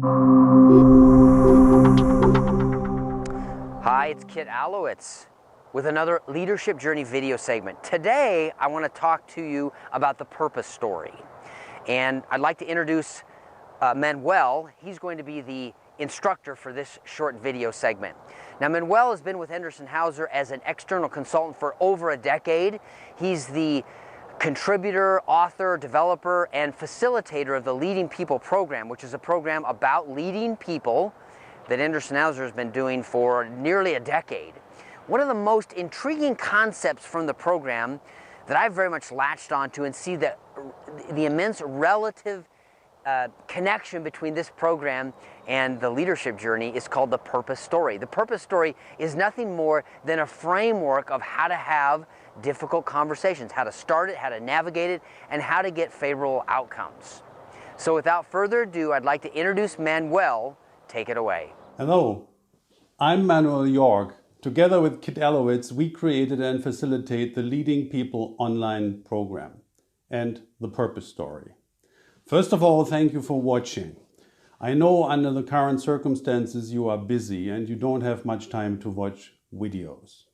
Hi, it's Kit Allowitz with another Leadership Journey video segment. Today, I want to talk to you about the purpose story. And I'd like to introduce Manuel. He's going to be the instructor for this short video segment. Now, Manuel has been with Henderson Hauser as an external consultant for over a decade. He's the contributor, author, developer, and facilitator of the Leading People program, which is a program about leading people that Henderson Hauser has been doing for nearly a decade. One of the most intriguing concepts from the program that I've very much latched onto and see the immense relative connection between this program and the leadership journey is called the purpose story. The purpose story is nothing more than a framework of how to have difficult conversations, how to start it, how to navigate it, and how to get favorable outcomes. So without further ado, I'd like to introduce Manuel. Take it away. Hello, I'm Manuel York. Together with Kit Allowitz, we created and facilitate the Leading People online program and the purpose story. First of all, thank you for watching. I know under the current circumstances you are busy and you don't have much time to watch videos.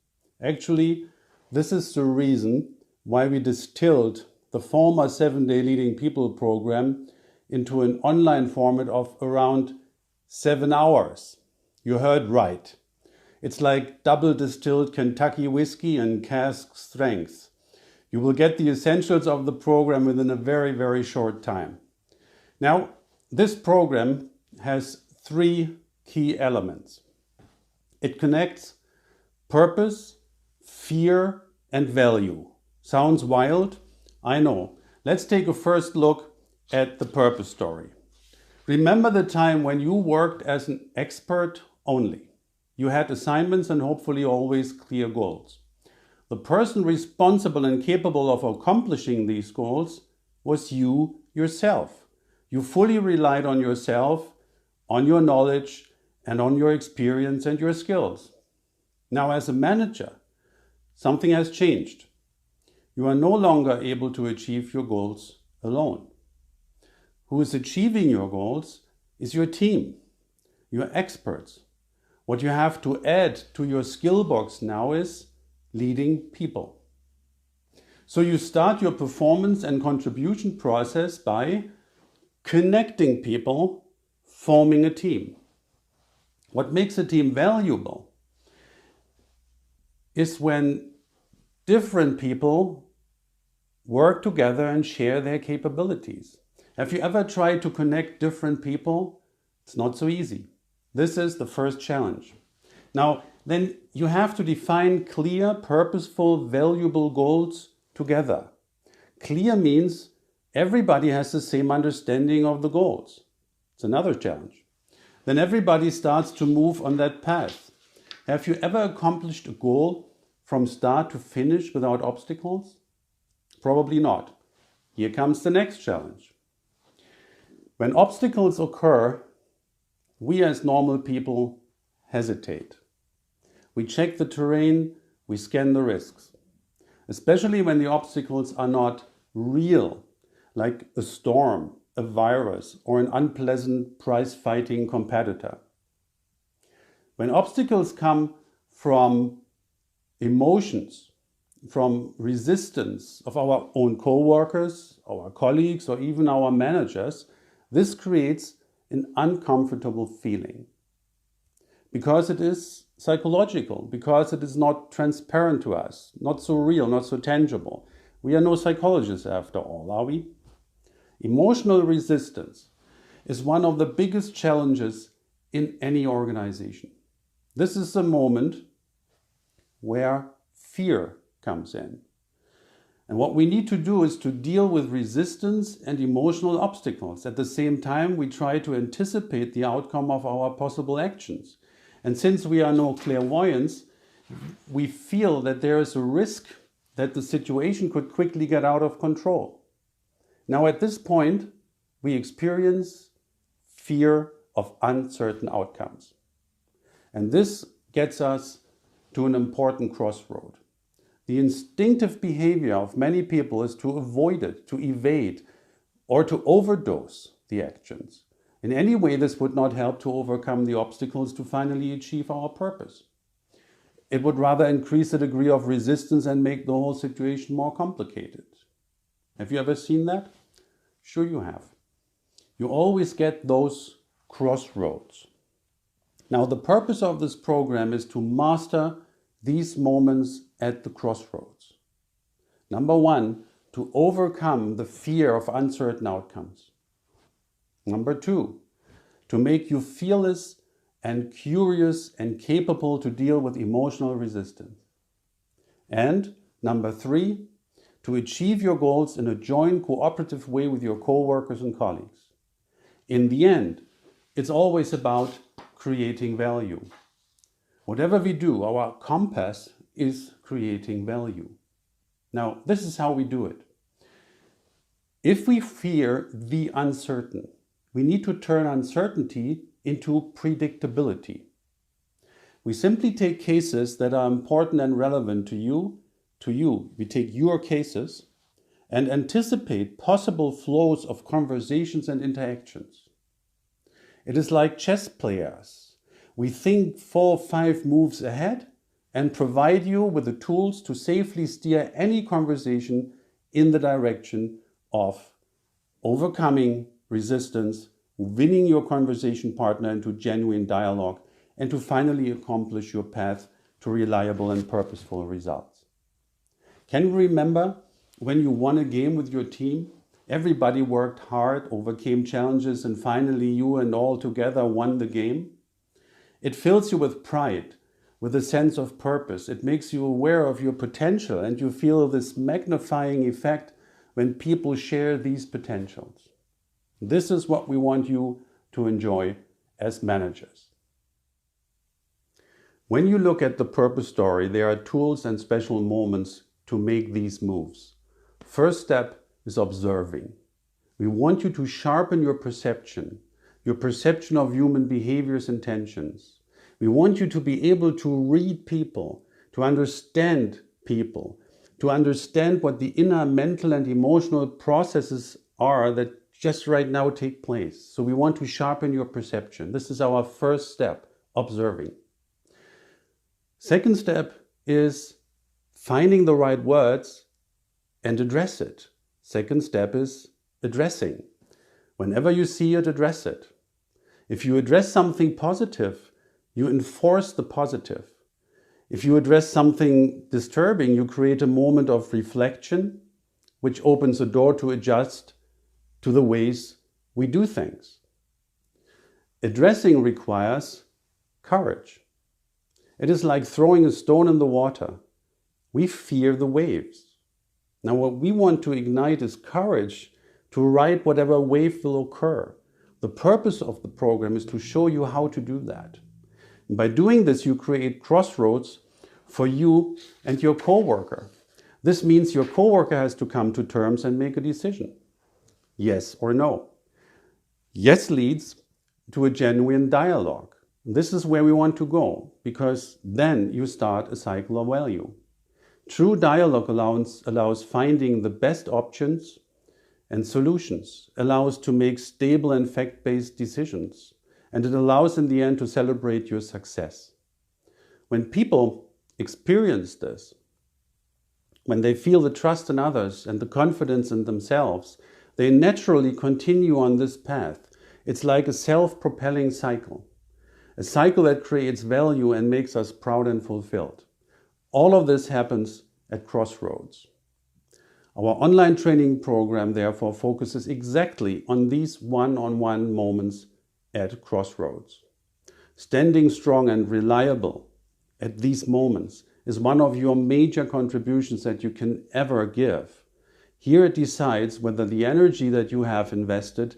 Actually, this is the reason why we distilled the former 7-day Leading People program into an online format of around 7 hours. You heard right. It's like double distilled Kentucky whiskey and cask strength. You will get the essentials of the program within a very, very short time. Now, this program has 3 key elements. It connects purpose, fear, and value. Sounds wild? I know. Let's take a first look at the purpose story. Remember the time when you worked as an expert only. You had assignments and hopefully always clear goals. The person responsible and capable of accomplishing these goals was you yourself. You fully relied on yourself, on your knowledge, and on your experience and your skills. Now, as a manager, something has changed. You are no longer able to achieve your goals alone. Who is achieving your goals is your team, your experts. What you have to add to your skill box now is leading people. So you start your performance and contribution process by connecting people, forming a team. What makes a team valuable is when different people work together and share their capabilities. Have you ever tried to connect different people? It's not so easy. This is the first challenge. Now, then you have to define clear, purposeful, valuable goals together. Clear means everybody has the same understanding of the goals. It's another challenge. Then everybody starts to move on that path. Have you ever accomplished a goal from start to finish without obstacles? Probably not. Here comes the next challenge. When obstacles occur, we as normal people hesitate. We check the terrain, we scan the risks. Especially when the obstacles are not real, like a storm, a virus, or an unpleasant prize-fighting competitor. When obstacles come from emotions, from resistance of our own co-workers, our colleagues, or even our managers, this creates an uncomfortable feeling. Because it is psychological, because it is not transparent to us, not so real, not so tangible. We are no psychologists after all, are we? Emotional resistance is one of the biggest challenges in any organization. This is the moment where fear comes in. And what we need to do is to deal with resistance and emotional obstacles. At the same time, we try to anticipate the outcome of our possible actions. And since we are no clairvoyants, we feel that there is a risk that the situation could quickly get out of control. Now, at this point, we experience fear of uncertain outcomes. And this gets us to an important crossroad. The instinctive behavior of many people is to avoid it, to evade, or to overdose the actions. In any way, this would not help to overcome the obstacles to finally achieve our purpose. It would rather increase the degree of resistance and make the whole situation more complicated. Have you ever seen that? Sure you have. You always get those crossroads. Now, the purpose of this program is to master these moments at the crossroads. Number one, to overcome the fear of uncertain outcomes. Number two, to make you fearless and curious and capable to deal with emotional resistance. And number three, to achieve your goals in a joint cooperative way with your co-workers and colleagues. In the end, it's always about creating value. Whatever we do, our compass is creating value. Now, this is how we do it. If we fear the uncertain, we need to turn uncertainty into predictability. We simply take cases that are important and relevant to you. We take your cases and anticipate possible flows of conversations and interactions. It is like chess players. We think 4 or 5 moves ahead and provide you with the tools to safely steer any conversation in the direction of overcoming resistance, winning your conversation partner into genuine dialogue, and to finally accomplish your path to reliable and purposeful results. Can you remember when you won a game with your team? Everybody worked hard, overcame challenges, and finally you and all together won the game. It fills you with pride, with a sense of purpose. It makes you aware of your potential, and you feel this magnifying effect when people share these potentials. This is what we want you to enjoy as managers. When you look at the purpose story, there are tools and special moments to make these moves. First step is observing. We want you to sharpen your perception of human behaviors and tensions. We want you to be able to read people, to understand people, to understand what the inner mental and emotional processes are that just right now take place. So we want to sharpen your perception. This is our first step, observing. Second step is finding the right words and address it. Second step is addressing. Whenever you see it, address it. If you address something positive, you enforce the positive. If you address something disturbing, you create a moment of reflection, which opens a door to adjust to the ways we do things. Addressing requires courage. It is like throwing a stone in the water. We fear the waves. Now, what we want to ignite is courage to ride whatever wave will occur. The purpose of the program is to show you how to do that. And by doing this, you create crossroads for you and your coworker. This means your coworker has to come to terms and make a decision. Yes or no. Yes leads to a genuine dialogue. This is where we want to go, because then you start a cycle of value. True dialogue allows finding the best options and solutions, allows to make stable and fact-based decisions, and it allows in the end to celebrate your success. When people experience this, when they feel the trust in others and the confidence in themselves, they naturally continue on this path. It's like a self-propelling cycle. A cycle that creates value and makes us proud and fulfilled. All of this happens at Crossroads. Our online training program therefore focuses exactly on these one-on-one moments at Crossroads. Standing strong and reliable at these moments is one of your major contributions that you can ever give. Here it decides whether the energy that you have invested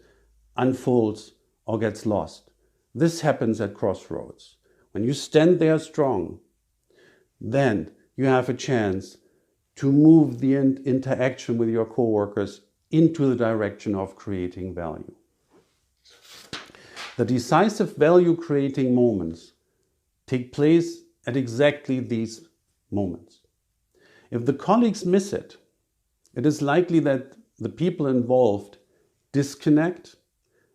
unfolds or gets lost. This happens at Crossroads. When you stand there strong, then you have a chance to move the interaction with your coworkers into the direction of creating value. The decisive value-creating moments take place at exactly these moments. If the colleagues miss it, it is likely that the people involved disconnect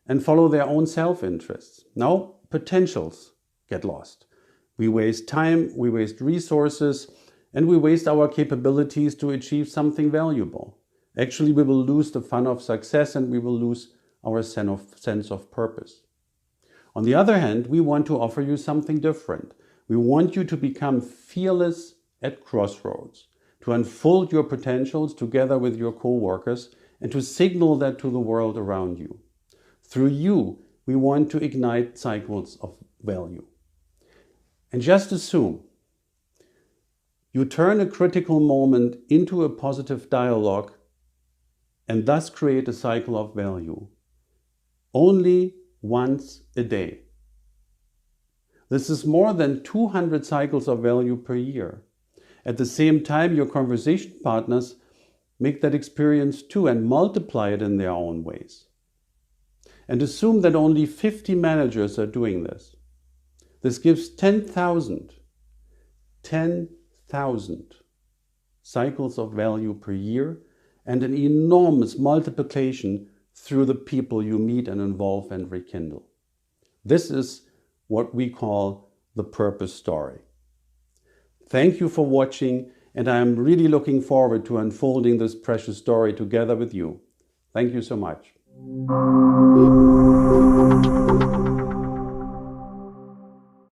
and follow their own self-interests. Now, potentials get lost. We waste time, we waste resources, and we waste our capabilities to achieve something valuable. Actually, we will lose the fun of success and we will lose our sense of purpose. On the other hand, we want to offer you something different. We want you to become fearless at crossroads, to unfold your potentials together with your co-workers and to signal that to the world around you. Through you, we want to ignite cycles of value. And just assume you turn a critical moment into a positive dialogue and thus create a cycle of value. Only once a day. This is more than 200 cycles of value per year. At the same time, your conversation partners make that experience too and multiply it in their own ways. And assume that only 50 managers are doing this. This gives 10,000 cycles of value per year and an enormous multiplication through the people you meet and involve and rekindle. This is what we call the purpose story. Thank you for watching, and I am really looking forward to unfolding this precious story together with you. Thank you so much.